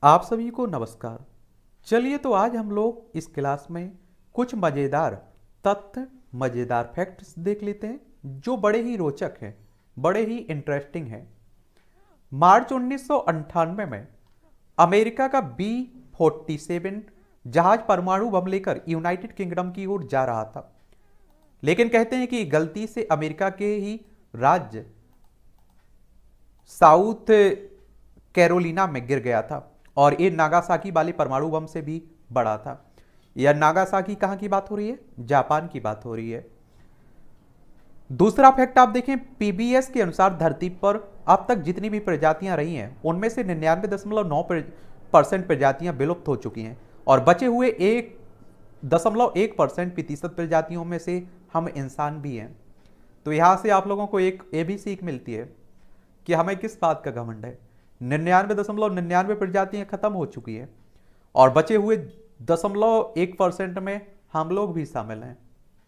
आप सभी को नमस्कार। चलिए तो आज हम लोग इस क्लास में कुछ मज़ेदार तथ्य, मज़ेदार फैक्ट्स देख लेते हैं जो बड़े ही रोचक हैं, बड़े ही इंटरेस्टिंग हैं। मार्च 1998 में अमेरिका का B-47 जहाज परमाणु बम लेकर यूनाइटेड किंगडम की ओर जा रहा था, लेकिन कहते हैं कि गलती से अमेरिका के ही राज्य साउथ कैरोलिना में गिर गया था और ये नागासाकी वाले परमाणु बम से भी बड़ा था। यह नागासाकी कहाँ की बात हो रही है? जापान की बात हो रही है। दूसरा फैक्ट आप देखें, पीबीएस के अनुसार धरती पर अब तक जितनी भी प्रजातियां रही हैं उनमें से 99.9% प्रजातियां विलुप्त हो चुकी हैं और बचे हुए 1.1% प्रजातियों में से हम इंसान भी हैं। तो यहाँ से आप लोगों को एक ये भी सीख मिलती है कि हमें किस बात का घमंड है। 99.99 प्रजातियां खत्म हो चुकी है और बचे हुए 0.1% में हम लोग भी शामिल हैं,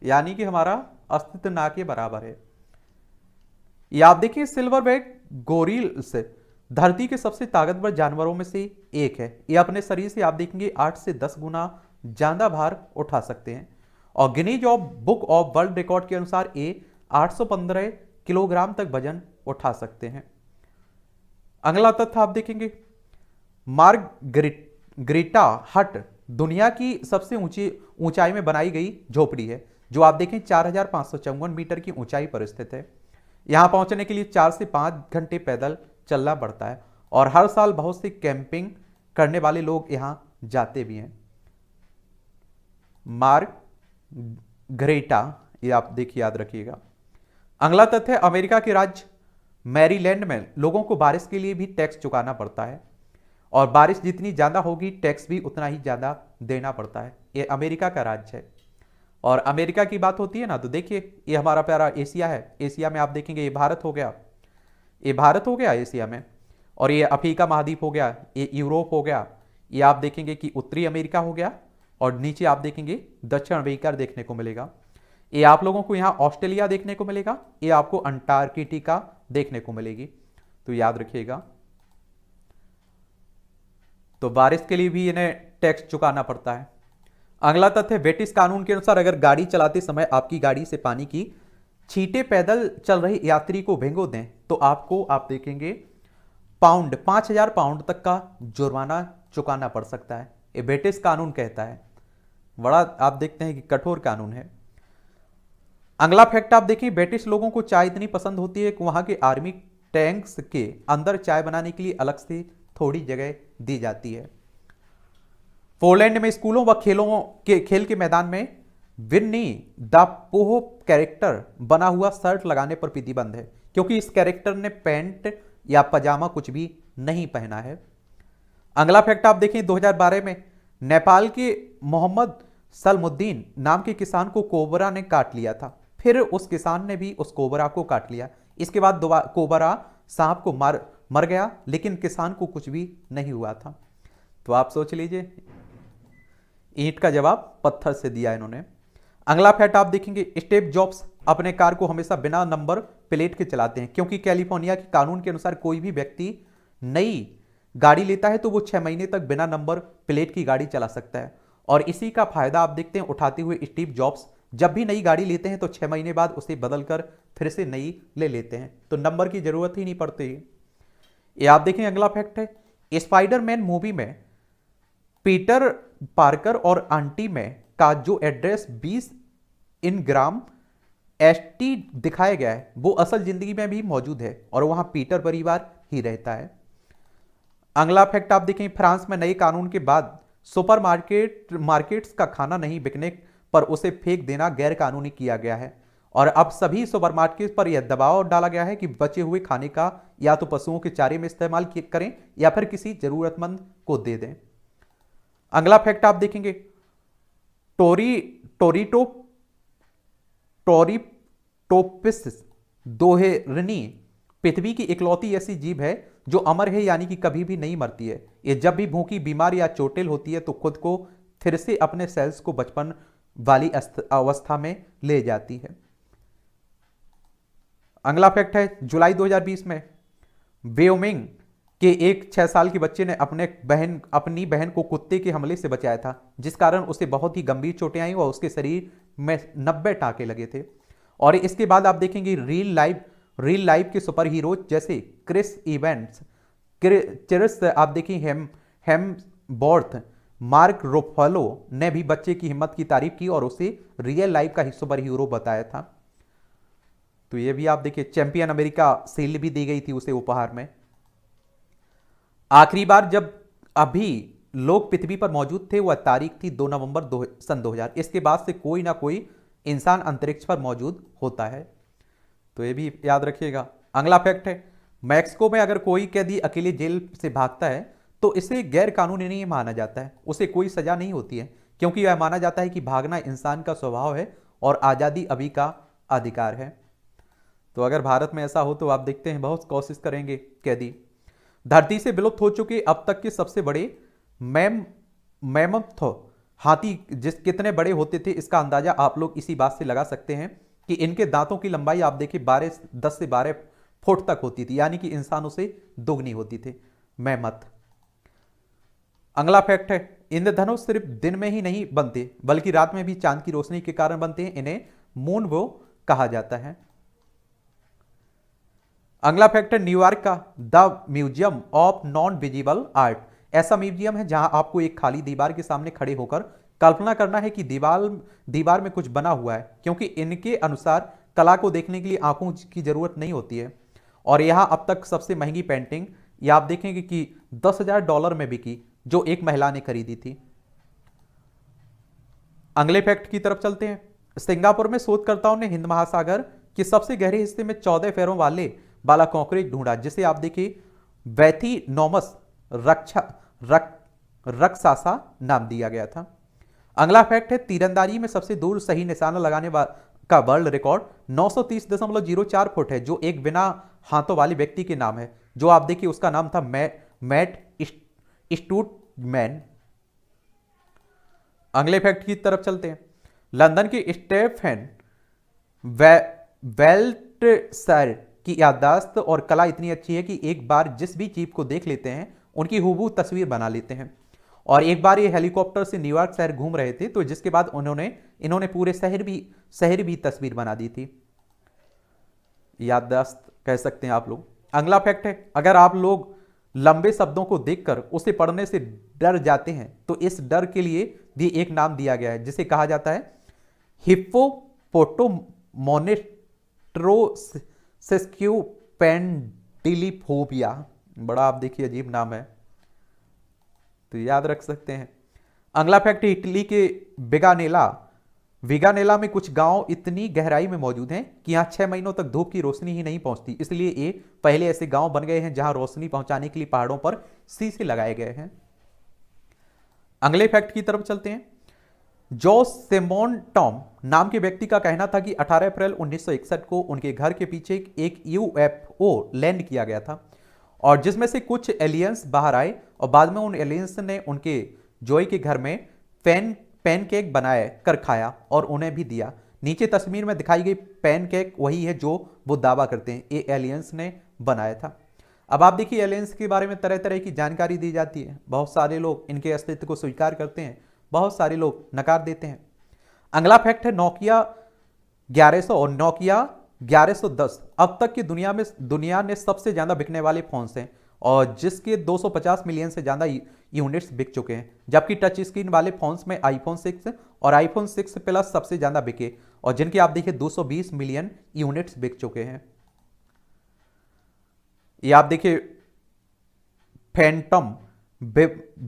यानी कि हमारा अस्तित्व ना के बराबर है। ये आप देखिए, सिल्वरबैक गोरिल्स धरती के सबसे ताकतवर जानवरों में से एक है। ये अपने शरीर से आप देखेंगे 8 से 10 गुना ज्यादा भार उठा सकते हैं और Guinness of book of world record के अनुसार ये 815 किलोग्राम तक वजन उठा सकते हैं। अगला तथ्य आप देखेंगे, मार्गरेटा हट दुनिया की सबसे ऊंचाई में बनाई गई झोपड़ी है, जो आप देखें 4554 मीटर की ऊंचाई पर स्थित है। यहां पहुंचने के लिए 4 से 5 घंटे पैदल चलना पड़ता है और हर साल बहुत सी कैंपिंग करने वाले लोग यहां जाते भी हैं। मार्गरेटा, ये आप देखिए, याद रखिएगा। अगला तथ्य, अमेरिका के राज्य मैरीलैंड में लोगों को बारिश के लिए भी टैक्स चुकाना पड़ता है और बारिश जितनी ज़्यादा होगी टैक्स भी उतना ही ज़्यादा देना पड़ता है। ये अमेरिका का राज्य है। और अमेरिका की बात होती है ना, तो देखिए ये हमारा प्यारा एशिया है। एशिया में आप देखेंगे ये भारत हो गया, ये भारत हो गया एशिया में, और ये अफ्रीका महाद्वीप हो गया, ये यूरोप हो गया, ये आप देखेंगे कि उत्तरी अमेरिका हो गया, और नीचे आप देखेंगे दक्षिण अमेरिका देखने को मिलेगा। ये आप लोगों को यहाँ ऑस्ट्रेलिया देखने को मिलेगा, ये आपको अंटार्कटिका देखने को मिलेगी, तो याद रखिएगा। तो बारिश के लिए भी इन्हें टैक्स चुकाना पड़ता है। अगला तथ्य, ब्रिटिश कानून के अनुसार अगर गाड़ी चलाते समय आपकी गाड़ी से पानी की छींटे पैदल चल रहे यात्री को भिगो दें तो आपको, आप देखेंगे, 5000 पाउंड तक का जुर्माना चुकाना पड़ सकता है। ये ब्रिटिश कानून कहता है। बड़ा आप देखते हैं कि कठोर कानून है। अगला फैक्ट आप देखिए, ब्रिटिश लोगों को चाय इतनी पसंद होती है कि वहां के आर्मी टैंक्स के अंदर चाय बनाने के लिए अलग से थोड़ी जगह दी जाती है। पोलैंड में स्कूलों व खेल के मैदान में विन्नी द पोह कैरेक्टर बना हुआ शर्ट लगाने पर प्रतिबंध है, क्योंकि इस कैरेक्टर ने पैंट या पजामा कुछ भी नहीं पहना है। अगला फैक्ट आप देखें, 2012 में नेपाल के मोहम्मद सलमुद्दीन नाम के किसान को कोबरा ने काट लिया था। फिर उस किसान ने भी उस कोबरा को काट लिया। इसके बाद कोबरा सांप को मर गया, लेकिन किसान को कुछ भी नहीं हुआ था। तो आप सोच लीजिए, ईंट का जवाब पत्थर से दिया इन्होंने। अगला फैक्ट आप देखेंगे, स्टीव जॉब्स अपने कार को हमेशा बिना नंबर प्लेट के चलाते हैं, क्योंकि कैलिफोर्निया के कानून के अनुसार कोई भी व्यक्ति नई गाड़ी लेता है तो वो 6 महीने तक बिना नंबर प्लेट की गाड़ी चला सकता है। और इसी का फायदा आप देखते हैं उठाते हुए स्टीव जॉब्स जब भी नई गाड़ी लेते हैं तो 6 महीने बाद उसे बदलकर फिर से नई ले लेते हैं, तो नंबर की जरूरत ही नहीं पड़ती। ये आप देखें, अगला फैक्ट है, स्पाइडरमैन मूवी में पीटर पार्कर और आंटी में का जो एड्रेस 20 इन ग्राम एसटी दिखाया गया है वो असल जिंदगी में भी मौजूद है और वहां पीटर परिवार ही रहता है। अगला फैक्ट आप देखें, फ्रांस में नए कानून के बाद मार्केट्स का खाना नहीं बिकने पर उसे फेंक देना गैर कानूनी किया गया है और अब सभी सुपरमार्केट पर यह दबाव डाला गया है कि बचे हुए खाने का या तो पशुओं के चारे में इस्तेमाल करें या फिर किसी जरूरतमंद को दे दें। अगला फैक्ट आप देखेंगे, टोरिटोपिस दोहेरनी पृथ्वी की इकलौती ऐसी जीव है जो अमर है, यानी कि कभी भी नहीं मरती है। ये जब भी भूखी, बीमार या चोटिल होती है तो खुद को फिर से अपने सेल्स को बचपन वाली अवस्था में ले जाती है। अगला फैक्ट है, जुलाई 2020 में वेयोमिंग कि एक 6 साल के बच्चे ने अपनी बहन को कुत्ते के हमले से बचाया था, जिस कारण उसे बहुत ही गंभीर चोटें आई और उसके शरीर में 90 टांके लगे थे। और इसके बाद आप देखेंगे रियल लाइफ के सुपर हीरो जैसे क्रिस इवेंट्स, चिरस आप देखिए हेम्सवर्थ, मार्क रुफलो ने भी बच्चे की हिम्मत की तारीफ की और उसे रियल लाइफ का सुपर हीरो बताया था। तो ये भी आप देखिए, चैंपियन अमेरिका शील्ड भी दी गई थी उसे उपहार में। आखिरी बार जब अभी लोग पृथ्वी पर मौजूद थे वह तारीख थी 2 नवंबर सन 2000। इसके बाद से कोई ना कोई इंसान अंतरिक्ष पर मौजूद होता है, तो ये भी याद रखिएगा। अगला फैक्ट है, मैक्सिको में अगर कोई कैदी अकेले जेल से भागता है तो इसे गैर कानूनी नहीं माना जाता है, उसे कोई सजा नहीं होती है, क्योंकि यह माना जाता है कि भागना इंसान का स्वभाव है और आज़ादी अभी का अधिकार है। तो अगर भारत में ऐसा हो तो आप देखते हैं बहुत कोशिश करेंगे कैदी। धरती से विलुप्त हो चुके अब तक के सबसे बड़े मैमथ हाथी कितने बड़े होते थे, इसका अंदाजा आप लोग इसी बात से लगा सकते हैं कि इनके दांतों की लंबाई आप देखिए 10 से 12 फुट तक होती थी, यानी कि इंसानों से दोगुनी होती थी मैमथ। अगला फैक्ट है, इंद्रधनुष सिर्फ दिन में ही नहीं बनते बल्कि रात में भी चांद की रोशनी के कारण बनते हैं, इन्हें मून वो कहा जाता है। अगला फैक्ट है, न्यूयॉर्क का the museum of non visible art ऐसा म्यूजियम है जहां आपको एक खाली दीवार के सामने खड़े होकर कल्पना करना है कि दीवार में कुछ बना हुआ है, क्योंकि इनके अनुसार कला को देखने के लिए आंखों की जरूरत नहीं होती है। और यहां अब तक सबसे महंगी पेंटिंग ये आप देखेंगे कि $10,000 में बिकी, जो एक महिला ने खरीदी थी। अगले फैक्ट की तरफ चलते हैं। सिंगापुर में शोधकर्ताओं ने हिंद महासागर के सबसे गहरे हिस्से में 14 पैरों वाला कॉकरोच ढूंढा, जिसे आप देखिए वैथीनोमस रक्सासा नाम दिया गया था। अगला फैक्ट है, तीरंदाजी में सबसे दूर सही निशाना लगाने का वर्ल्ड रिकॉर्ड 930.04 फुट है, जो एक बिना हाथों वाले व्यक्ति के नाम है, जो आप देखिए उसका नाम था मैट स्टूटमैन। अगले फैक्ट की तरफ चलते हैं। लंदन के स्टेफन वेल्टसर की याददाश्त और कला इतनी अच्छी है कि एक बार जिस भी चीफ को देख लेते हैं उनकी हूबहू तस्वीर बना लेते हैं। और एक बार ये हेलीकॉप्टर से न्यूयॉर्क शहर घूम रहे थे, तो जिसके बाद इन्होंने पूरे शहर भी तस्वीर बना दी थी। याददाश्त कह सकते हैं आप लोग। अगला फैक्ट है, अगर आप लोग लंबे शब्दों को देखकर उसे पढ़ने से डर जाते हैं तो इस डर के लिए भी एक नाम दिया गया है, जिसे कहा जाता है हिप्पोपोटामोनेट्रोसेस्क्यूपेंडिलिफोबिया। बड़ा आप देखिए अजीब नाम है, तो याद रख सकते हैं। अगला फैक्ट, इटली के विगानेला में कुछ गांव इतनी गहराई में मौजूद हैं कि यहां 6 महीनों तक धूप की रोशनी ही नहीं पहुंचती, इसलिए ये पहले ऐसे गांव बन गए हैं जहां रोशनी पहुंचाने के लिए पहाड़ों पर शीशे लगाए गए हैं। अगले फैक्ट की तरफ चलते हैं। जोस सिमोन टॉम नाम के व्यक्ति का कहना था कि 18 अप्रैल 1961 को उनके घर के पीछे एक यूएफओ लैंड किया गया था, और जिसमें से कुछ एलियंस बाहर आए और बाद में उन एलियंस ने उनके जोई के घर में पैनकेक बनाए कर खाया और उन्हें भी दिया। नीचे तस्वीर में दिखाई गई पैनकेक वही है जो वो दावा करते हैं ये एलियंस ने बनाया था। अब आप देखिए एलियंस के बारे में तरह तरह की जानकारी दी जाती है। बहुत सारे लोग इनके अस्तित्व को स्वीकार करते हैं, बहुत सारे लोग नकार देते हैं। अगला फैक्ट है, नोकिया 1100 और नोकिया 1110 अब तक की दुनिया ने सबसे ज्यादा बिकने वाले फोन हैं, और जिसके 250 मिलियन से ज्यादा यूनिट्स बिक चुके हैं, जबकि टच स्क्रीन वाले फोन्स में आईफोन 6 और आईफोन 6 प्लस सबसे ज्यादा बिके, और जिनके आप देखिए 220 मिलियन यूनिट्स बिक चुके हैं। ये आप देखिए फैंटम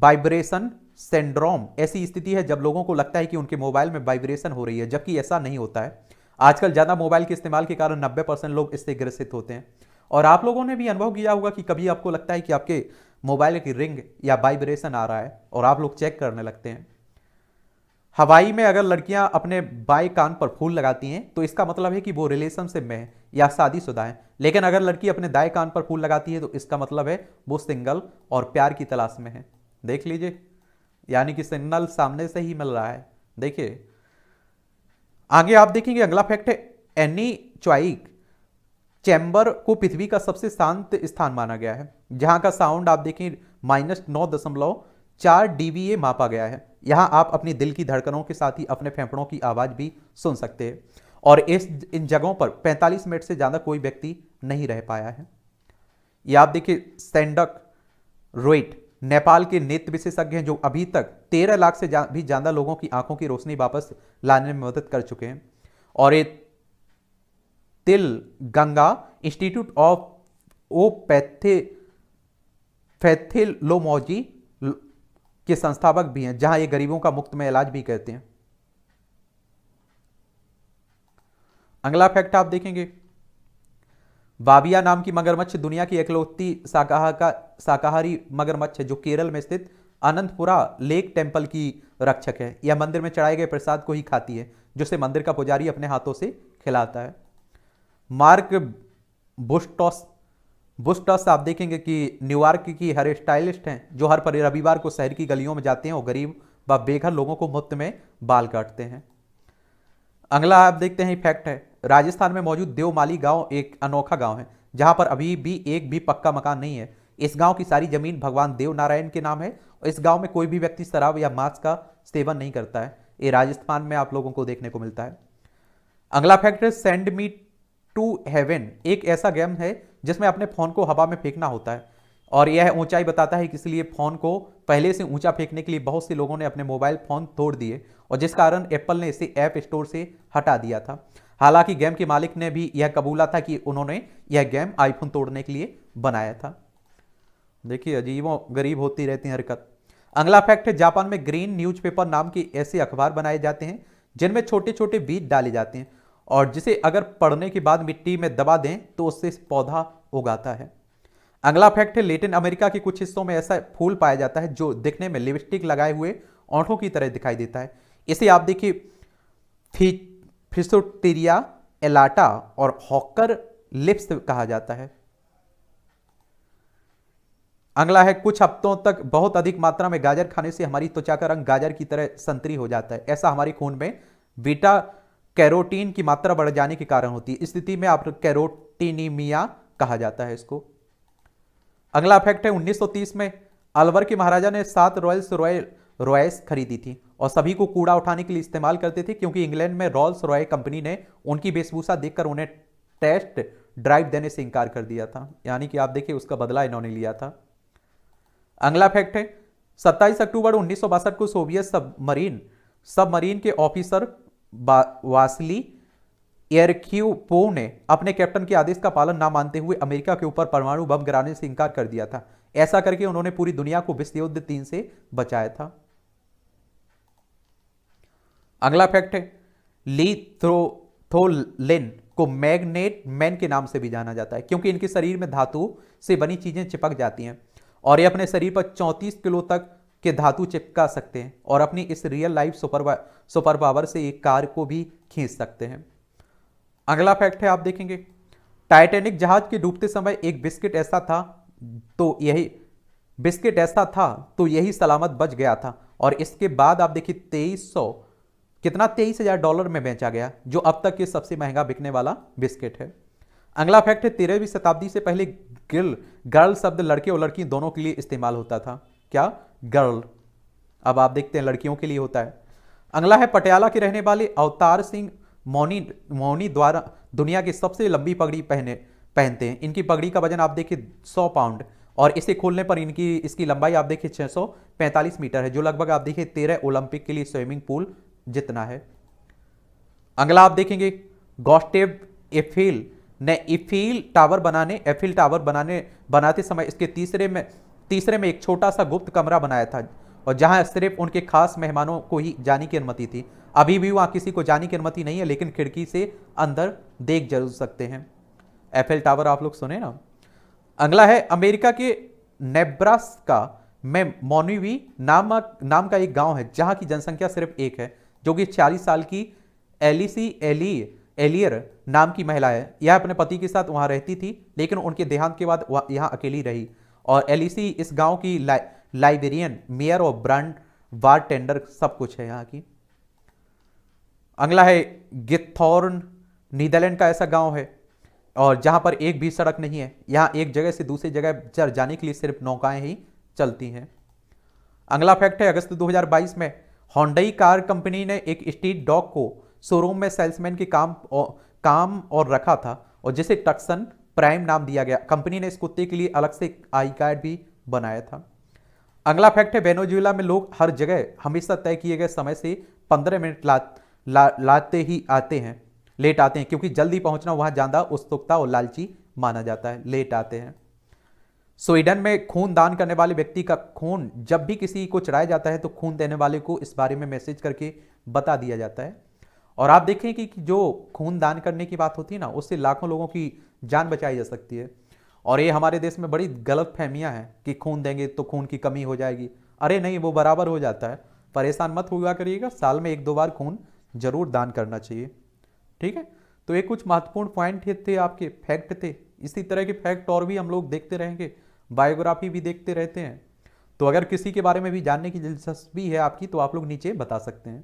वाइब्रेशन सिंड्रोम ऐसी स्थिति है जब लोगों को लगता है कि उनके मोबाइल में वाइब्रेशन हो रही है, जबकि ऐसा नहीं होता है। आजकल ज्यादा मोबाइल के इस्तेमाल के कारण 90% लोग इससे ग्रसित होते हैं। और आप लोगों ने भी अनुभव किया होगा कि कभी आपको लगता है कि आपके मोबाइल की रिंग या वाइब्रेशन आ रहा है और आप लोग चेक करने लगते हैं। हवाई में अगर लड़कियां अपने बाएं कान पर फूल लगाती हैं तो इसका मतलब है कि वो रिलेशनशिप में है या शादीशुदा है, लेकिन अगर लड़की अपने दाएं कान पर फूल लगाती है तो इसका मतलब है वो सिंगल और प्यार की तलाश में है। देख लीजिए, यानी कि सिग्नल सामने से ही मिल रहा है। देखिए आगे आप देखेंगे, अगला फैक्ट है, एनी चैम्बर को पृथ्वी का सबसे शांत स्थान माना गया है, जहां का साउंड आप देखें -9.4 dBA मापा गया है। यहां आप अपनी दिल की धड़कनों के साथ ही अपने फेफड़ों की आवाज भी सुन सकते हैं। और इन जगहों पर 45 मिनट से ज्यादा कोई व्यक्ति नहीं रह पाया है। ये आप देखिए सेंडक रोइट नेपाल के नेत्र विशेषज्ञ हैं, जो अभी तक 13 लाख से भी ज्यादा लोगों की आंखों की रोशनी वापस लाने में मदद कर चुके हैं। और ये तिल गंगा इंस्टीट्यूट ऑफ पैथोलॉजी के संस्थापक भी हैं, जहां ये गरीबों का मुफ्त में इलाज भी करते हैं। अगला फैक्ट आप देखेंगे, बाबिया नाम की मगरमच्छ दुनिया की इकलौती शाकाहारी मगरमच्छ है, जो केरल में स्थित अनंतपुरा लेक टेम्पल की रक्षक है। यह मंदिर में चढ़ाए गए प्रसाद को ही खाती है, जिसे मंदिर का पुजारी अपने हाथों से खिलाता है। मार्क बुस्टस आप देखेंगे कि न्यूयॉर्क की हेयर स्टाइलिस्ट हैं, जो हर रविवार को शहर की गलियों में जाते हैं और गरीब व बेघर लोगों को मुफ्त में बाल काटते हैं। अगला आप देखते हैं फैक्ट है, राजस्थान में मौजूद देवमाली गांव एक अनोखा गांव है, जहां पर अभी भी एक भी पक्का मकान नहीं है। इस गांव की सारी जमीन भगवान देव नारायण के नाम है और इस गांव में कोई भी व्यक्ति शराब या मांस का सेवन नहीं करता है। ये राजस्थान में आप लोगों को देखने को मिलता है। अगला फैक्ट है, सेंड मी टू हेवन एक ऐसा गेम है जिसमें अपने फोन को हवा में फेंकना होता है और यह ऊंचाई बताता है कि इसलिए फोन को पहले से ऊंचा फेंकने के लिए बहुत से लोगों ने अपने मोबाइल फोन तोड़ दिए और जिस कारण एप्पल ने इसे ऐप स्टोर से हटा दिया था। हालांकि गेम के मालिक ने भी यह कबूला था कि उन्होंने यह गेम आईफोन तोड़ने के लिए बनाया था। देखिए अजीबो गरीब होती रहती हरकत। अगला फैक्ट है, जापान में ग्रीन न्यूज़पेपर नाम के ऐसे अखबार बनाए जाते हैं जिनमें छोटे छोटे बीज डाले जाते हैं और जिसे अगर पढ़ने के बाद मिट्टी में दबा दें तो उससे पौधा उगाता है। अगला फैक्ट है, लेटिन अमेरिका के कुछ हिस्सों में ऐसा फूल पाया जाता है जो दिखने में लिपस्टिक लगाए हुए ओंठों की तरह दिखाई देता है। इसे आप देखिए फिसोटेरिया एलाटा और हॉकर लिप्स कहा जाता है। अगला है, कुछ हफ्तों तक बहुत अधिक मात्रा में गाजर खाने से हमारी त्वचा का रंग गाजर की तरह संतरी हो जाता है। ऐसा हमारे खून में बीटा कैरोटीन की मात्रा बढ़ जाने के कारण होती है। इस स्थिति में आप कैरोटीनीमिया कहा जाता है इसको। अगला फैक्ट है, 1930 में अलवर के महाराजा ने 7 रॉयल्स खरीदी थी और सभी को कूड़ा उठाने के लिए इस्तेमाल करते थे, क्योंकि इंग्लैंड में रॉल्स रॉय कंपनी ने उनकी वेशभूषा देखकर उन्हें टेस्ट ड्राइव देने से इंकार कर दिया था। यानी कि आप देखिए उसका बदला इन्होंने लिया था। अगला फैक्ट है, 27 अक्टूबर 1962 को सोवियत सबमरीन के ऑफिसर वासिली एरक्यूपोव ने अपने कैप्टन के आदेश का पालन ना मानते हुए अमेरिका के ऊपर परमाणु बम गिराने से इंकार कर दिया था। ऐसा करके उन्होंने पूरी दुनिया को विश्व युद्ध 3 से बचाया था। अगला फैक्ट है, ली थ्रोथोलिन को मैग्नेट मैन के नाम से भी जाना जाता है, क्योंकि इनके शरीर में धातु से बनी चीजें चिपक जाती हैं और ये अपने शरीर पर 34 किलो तक के धातु चिपका सकते हैं और अपनी इस रियल लाइफ सुपर पावर से एक कार को भी खींच सकते हैं। अगला फैक्ट है, आप देखेंगे टाइटैनिक जहाज के डूबते समय एक बिस्किट ऐसा था तो यही सलामत बच गया था और इसके बाद आप देखिए 23,000 डॉलर में बेचा गया, जो अब तक के सबसे महंगा बिकने वाला बिस्किट है। अगला फैक्ट है, 13वीं शताब्दी से पहले गर्ल शब्द लड़के और लड़की दोनों के लिए इस्तेमाल होता था। क्या? गर्ल। अब आप देखते हैं लड़कियों के लिए होता है। अगला है, पटियाला के रहने वाले अवतार सिंह मौनी द्वारा दुनिया की सबसे लंबी पगड़ी पहनते हैं। इनकी पगड़ी का वजन आप देखिए 100 पाउंड और इसे खोलने पर इसकी लंबाई आप देखिए 645 मीटर है, जो लगभग आप देखिए 13 ओलंपिक के लिए स्विमिंग पूल जितना है। अगला आप देखेंगे, गॉस्टेव एफिल ने एफिल टावर बनाते समय इसके तीसरे में एक छोटा सा गुप्त कमरा बनाया था और जहां सिर्फ उनके खास मेहमानों को ही जाने की अनुमति थी। अभी भी वहां किसी को जाने की अनुमति नहीं है, लेकिन खिड़की से अंदर देख जरूर सकते हैं। एफिल टावर आप लोग सुने ना। अगला है, अमेरिका के नेब्रास्का में मोनिवी नाम का एक गांव है, जहां की जनसंख्या सिर्फ 1 है, जो कि 40 साल की एलिसी एलियर नाम की महिला है। यह अपने पति के साथ वहां रहती थी, लेकिन उनके देहांत के बाद वह यहां अकेली रही और एलिसी इस गांव की लाइब्रेरियन, मेयर और ब्रांड बार टेंडर सब कुछ है यहाँ की। अगला है, गिथॉर्न नीदरलैंड का ऐसा गांव है और जहां पर एक भी सड़क नहीं है, यहां एक जगह से दूसरी जगह जाने के लिए सिर्फ नौकाएं ही चलती हैं। अगला फैक्ट है, अगस्त 2022 में होंडई कार कंपनी ने एक स्ट्रीट डॉग को शोरूम में सेल्समैन के काम और रखा था, और जिसे टक्सन प्राइम नाम दिया गया। कंपनी ने इस कुत्ते के लिए अलग से आई कार्ड भी बनाया था। अगला फैक्ट है, वेनेजुएला में लोग हर जगह हमेशा तय किए गए समय से 15 मिनट लाते ही आते हैं, लेट आते हैं, क्योंकि जल्दी पहुंचना वहां ज्यादा उत्सुकता और लालची माना जाता है, लेट आते हैं। स्वीडन में खून दान करने वाले व्यक्ति का खून जब भी किसी को चढ़ाया जाता है तो खून देने वाले को इस बारे में मैसेज करके बता दिया जाता है। और आप देखें कि जो खून दान करने की बात होती है ना, उससे लाखों लोगों की जान बचाई जा सकती है। और ये हमारे देश में बड़ी गलत फहमियां हैं कि खून देंगे तो खून की कमी हो जाएगी। अरे नहीं, वो बराबर हो जाता है, परेशान मत हुआ करिएगा, साल में 1-2 बार खून जरूर दान करना चाहिए। ठीक है, तो ये कुछ महत्वपूर्ण पॉइंट थे, आपके फैक्ट थे। इसी तरह के फैक्ट और भी हम लोग देखते रहेंगे, बायोग्राफी भी देखते रहते हैं। तो अगर किसी के बारे में भी जानने की दिलचस्पी है आपकी तो आप लोग नीचे बता सकते हैं।